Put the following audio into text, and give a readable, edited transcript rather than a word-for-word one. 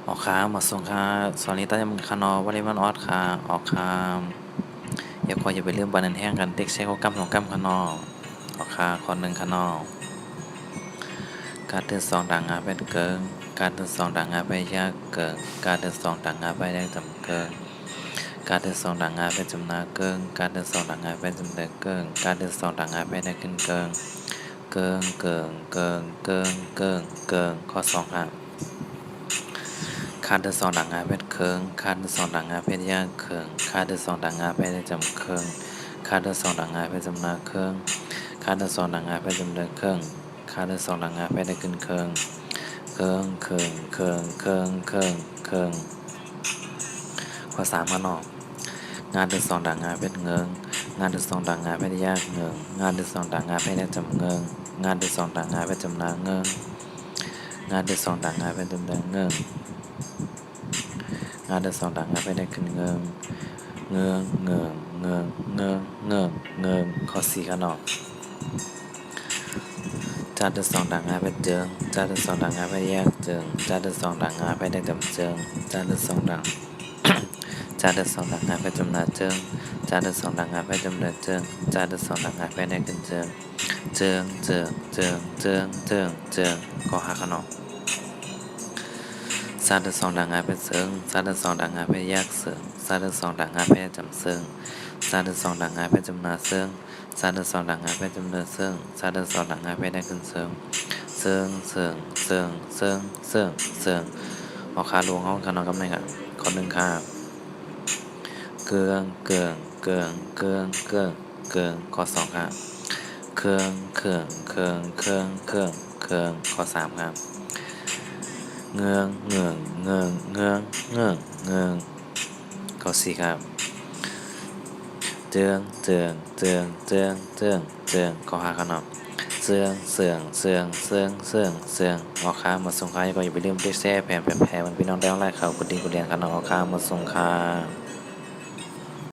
ออกค้ามาส่งค้าสอนนี้ตั้งคานอวริมันออดค้าออกค้าอย่าคอยอย่าไปเรื่องบานันแห้งกันเด็กใช้เขากำสองกำคานอออกค้าคนหนึ่งคานอการเดินสองด่างงาไปเกิงการเดินสองด่างงาไปยากเกิงการเดินสองด่างงาไปได้จำเกิงการเดินสองด่างงาไปจำนาเกิงการเดินสองด่างงาไปจำเดเกิงการเดินสองด่างงาไปได้ขึ้นเกิงเกิงเกิงเกิงเกิงเกิงเกิงข้อสองครับคาเดสองด่างงาเป็นเคิงคาเดสองด่างงาเป็นย่างเคิงคาเดสองด่างงาเป็นจำเคิงคาเดสองด่างงาเป็นจำนาเคิงคาเดสองด่างงาเป็นจำเดเคิงคาเดสองด่างงาเป็นได้ขึ้นเคิงเคิงเคิงเคิงเคิงเคิงเคิงข้อสามข้อนอกงานเดสองด่างงาเป็นเงิงงานเดสองด่างงาเป็นยากเงิงงานเดสองด่างงาเป็นได้จำเงิงงานเดสองด่างงาเป็นจำนาเงิงงานเดสองด่างงาเป็นจำเดเงิงงานเดสองด่างงาเป็นได้ขึ้นเงิงเงิงเงิงเงิงเงิงเงิงเงิงข้อสี่ข้อนอกจานเดสองด่างงาเป็นเจิงจานเดสองด่างงาเป็นแยกเจิงจานเดสองด่างงาเป็นได้จำเจิงจานเดสองด่างจานเดสองด่างงาเป็นจำนาเจิงจานเดสองด่างงาเป็นจำเนินเจิงจานเดสองด่างงาเป็นได้ขึ้นเจิงเจิงเจิงเจิงเจิงเจิงเจิงข้อห้าข้อนอกซาเดสองด่างงาเป็นเซิงซาเดสองด่างงาเป็นแยกเซิงซาเดสองด่างงาเป็นจำเซิงซาเดสองด่างงาเป็นจำนาเซิงซาเดสองด่างงาเป็นจำเนินเซิงซาเดสองด่างงาเป็นได้ขึ้นเซิงเซิงเซิงเซิงเซิงเซิงเซิงออกคาลวงห้องคานอนกำเนิดครับคนหนึ่งครับเกืองเกืองเกืองเกืองเกืองเกืองข้อสองครับเครื่องเครื่องเครื่องเครื่องเครื่องเครื่องข้อสามครับเงืองเงืองเงืองเงืองเงืองเงืองข้อสี่ครับเจืองเจืองเจืองเจืองเจืองเจืองข้อห้าครับเนาะเสื่องเสื่องเสื่องเสื่องเสื่องเสื่องออกค้ามาส่งค้าก็อย่าไปลืมได้แซ่แผ่มันพี่น้องได้ออนไลน์เขากดดิ่งกดเรียนครับน้องออกค้ามาส่งค้า